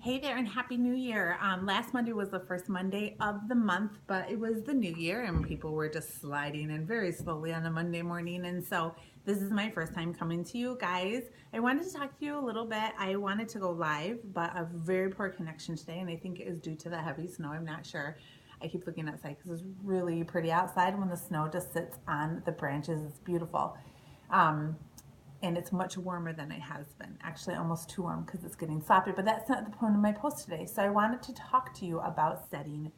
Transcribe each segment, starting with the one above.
Hey there and Happy New Year. Last Monday was the first Monday of the month, but it was the new year and people were just sliding in very slowly on a Monday morning. And so this is my first time coming to you guys. I wanted to talk to you a little bit. I wanted to go live, but a very poor connection today, and I think it is due to the heavy snow. I'm not sure. I keep looking outside because it's really pretty outside when the snow just sits on the branches. It's beautiful. Um, and it's much warmer than it has been. Actually, almost too warm because it's getting sloppy, but that's not the point of my post today. So I wanted to talk to you about setting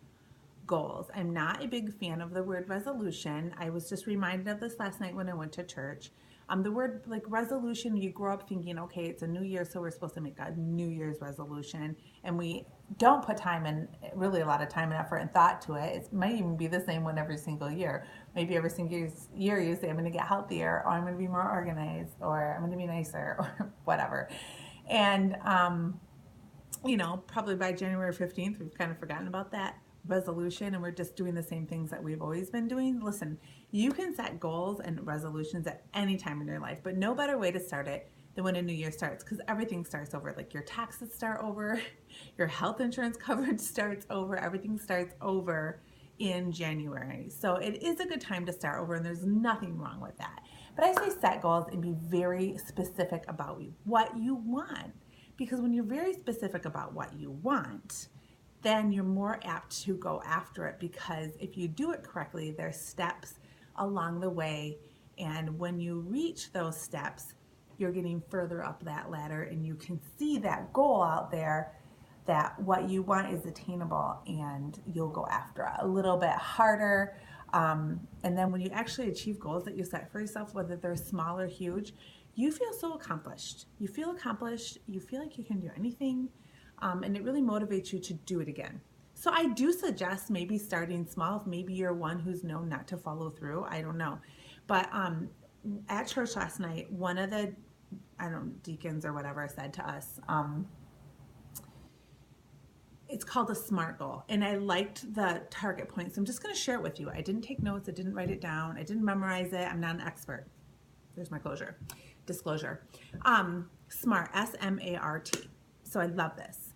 goals. I'm not a big fan of the word resolution. I was just reminded of this last night when I went to church. The word like resolution, you grow up thinking, okay, it's a new year, so we're supposed to make a New Year's resolution, and we don't put time and really a lot of time and effort and thought to it. It might even be the same one every single year. Maybe every single year you say, I'm going to get healthier, or I'm going to be more organized, or I'm going to be nicer, or whatever. And probably by January 15th, we've kind of forgotten about that resolution and we're just doing the same things that we've always been doing. Listen, you can set goals and resolutions at any time in your life, but no better way to start it than when a new year starts, because everything starts over. Like your taxes start over, your health insurance coverage starts over, everything starts over in January. So it is a good time to start over, and there's nothing wrong with that. But I say set goals and be very specific about what you want. Because when you're very specific about what you want, then you're more apt to go after it, because if you do it correctly, there's steps along the way. And when you reach those steps, you're getting further up that ladder and you can see that goal out there, that what you want is attainable, and you'll go after it a little bit harder. And then when you actually achieve goals that you set for yourself, whether they're small or huge, you feel so accomplished. You feel accomplished. You feel like you can do anything. And it really motivates you to do it again. So I do suggest maybe starting small. If maybe you're one who's known not to follow through, I don't know. But at church last night, one of the, I don't know, deacons or whatever said to us, it's called a SMART goal. And I liked the target points. I'm just going to share it with you. I didn't take notes. I didn't write it down. I didn't memorize it. I'm not an expert. There's my disclosure. SMART, S-M-A-R-T. So I love this.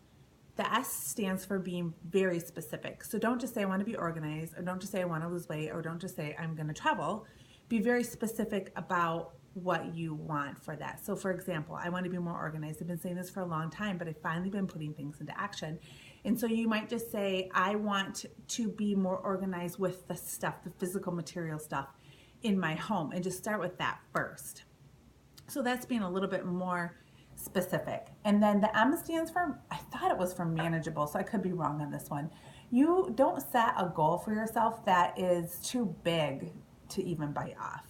The S stands for being very specific. So don't just say I want to be organized, or don't just say I want to lose weight, or don't just say I'm going to travel. Be very specific about what you want for that. So for example, I want to be more organized. I've been saying this for a long time, but I've finally been putting things into action. And so you might just say, I want to be more organized with the stuff, the physical material stuff in my home, and just start with that first. So that's being a little bit more specific. And then the M stands for, I thought it was for manageable, so I could be wrong on this one. You don't set a goal for yourself that is too big to even bite off,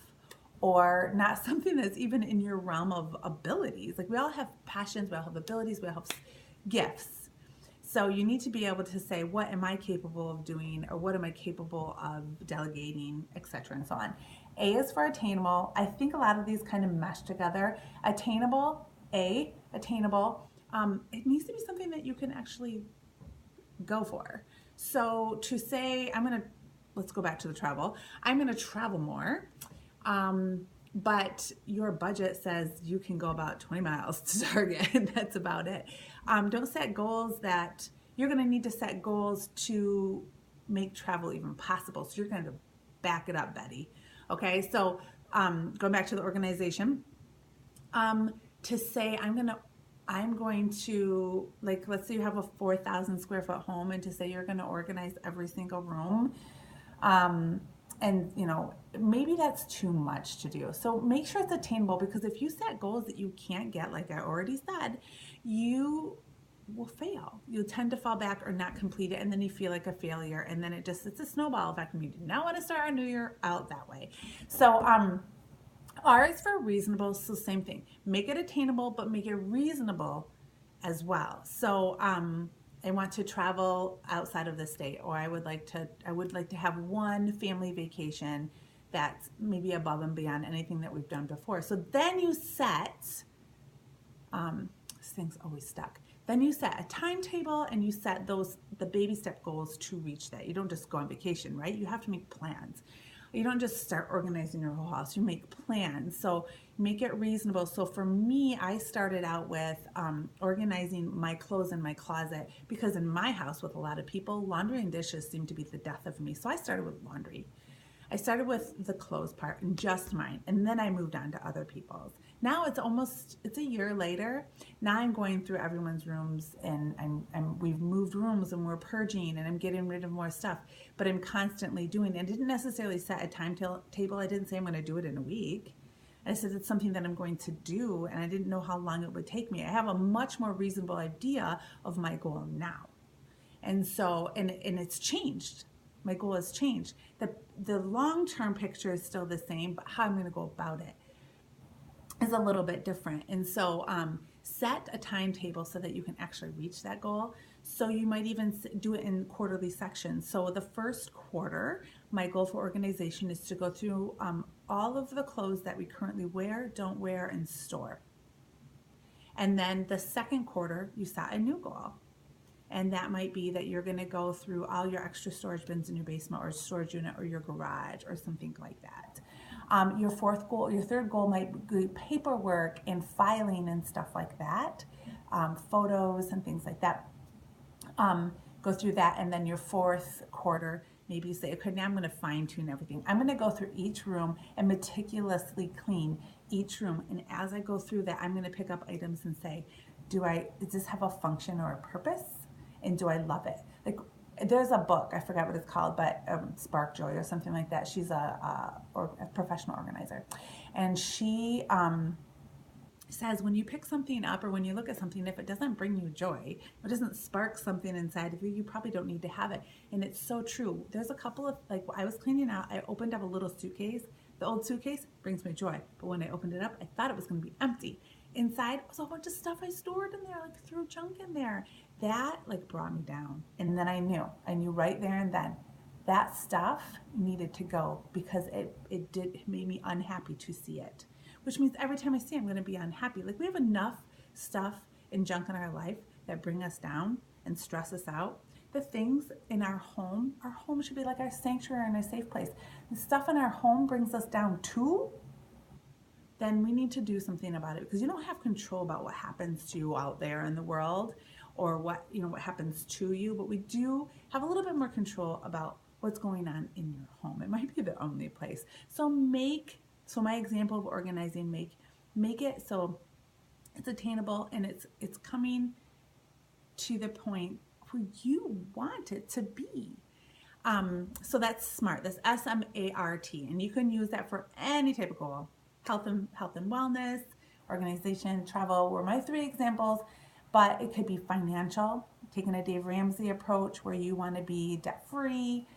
or not something that's even in your realm of abilities. Like we all have passions, we all have abilities, we all have gifts. So you need to be able to say, what am I capable of doing, or what am I capable of delegating, etc. and so on. A is for attainable. I think a lot of these kind of mesh together. Attainable, attainable. It needs to be something that you can actually go for. So to say, let's go back to the travel. I'm going to travel more. But your budget says you can go about 20 miles to Target, and that's about it. Don't set goals that you're going to need to set goals to make travel even possible. So you're going to back it up, Betty. Okay, so going back to the organization, to say I'm going to, like, let's say you have a 4,000 square foot home, and to say you're going to organize every single room. And maybe that's too much to do. So make sure it's attainable, because if you set goals that you can't get, like I already said, you will fail. You'll tend to fall back or not complete it, and then you feel like a failure, and then it's a snowball effect, and you do not want to start our new year out that way. So R is for reasonable, so same thing. Make it attainable, but make it reasonable as well. So I want to travel outside of the state, or I would like to have one family vacation that's maybe above and beyond anything that we've done before. So then you set, this thing's always stuck. Then you set a timetable, and you set the baby step goals to reach that. You don't just go on vacation, right? You have to make plans. You don't just start organizing your whole house. You make plans. So make it reasonable. So for me, I started out with organizing my clothes in my closet, because in my house with a lot of people, laundry and dishes seem to be the death of me. So I started with laundry. I started with the clothes part and just mine, and then I moved on to other people's. Now it's a year later. Now I'm going through everyone's rooms, and we've moved rooms and we're purging and I'm getting rid of more stuff, but I'm constantly doing it. I didn't necessarily set a timetable. I didn't say I'm going to do it in a week. I said it's something that I'm going to do, and I didn't know how long it would take me. I have a much more reasonable idea of my goal now. And so, and it's changed. My goal has changed. The long-term picture is still the same, but how I'm going to go about it is a little bit different. And so set a timetable so that you can actually reach that goal. So you might even do it in quarterly sections. So the first quarter, my goal for organization is to go through all of the clothes that we currently wear, don't wear, and store. And then the second quarter, you set a new goal. And that might be that you're going to go through all your extra storage bins in your basement or storage unit or your garage or something like that. Your third goal might be paperwork and filing and stuff like that, photos and things like that. Go through that, and then your fourth quarter, maybe you say, okay, now I'm going to fine tune everything. I'm going to go through each room and meticulously clean each room. And as I go through that, I'm going to pick up items and say, does this have a function or a purpose? And do I love it? Like, there's a book, I forgot what it's called, but Spark Joy or something like that. She's a professional organizer. And she says when you pick something up or when you look at something, if it doesn't bring you joy, it doesn't spark something inside of you, you probably don't need to have it. And it's so true. There's a couple of, like, I was cleaning out, I opened up a little suitcase. The old suitcase brings me joy. But when I opened it up, I thought it was going to be empty. Inside was a bunch of stuff I stored in there, like threw junk in there. That like brought me down. And then I knew right there and then that stuff needed to go, because it made me unhappy to see it. Which means every time I see it, I'm going to be unhappy. Like, we have enough stuff and junk in our life that bring us down and stress us out. The things in our home should be like our sanctuary and our safe place. The stuff in our home brings us down too, then we need to do something about it, because you don't have control about what happens to you out there in the world, or what happens to you, but we do have a little bit more control about what's going on in your home. It might be the only place. So my example of organizing, make it so it's attainable and it's coming to the point where you want it to be. So that's SMART. That's S.M.A.R.T. And you can use that for any type of goal. Health and wellness, organization, travel were my 3 examples, but it could be financial, taking a Dave Ramsey approach where you want to be debt-free.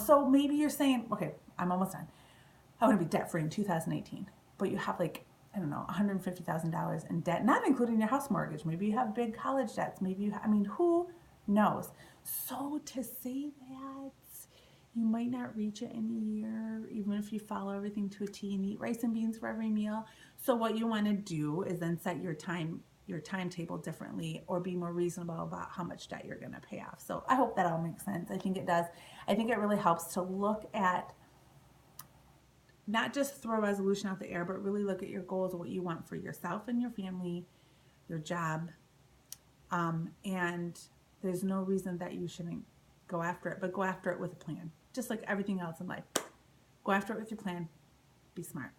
So maybe you're saying, okay, I'm almost done. I want to be debt-free in 2018, but you have like, I don't know, $150,000 in debt, not including your house mortgage. Maybe you have big college debts. Maybe who knows? So to say that you might not reach it in a year, even if you follow everything to a T and eat rice and beans for every meal. So what you want to do is then set your timetable differently, or be more reasonable about how much debt you're going to pay off. So I hope that all makes sense. I think it does. I think it really helps to look at, not just throw a resolution out the air, but really look at your goals, what you want for yourself and your family, your job. And there's no reason that you shouldn't go after it, but go after it with a plan. Just like everything else in life. Go after it with your plan. Be smart.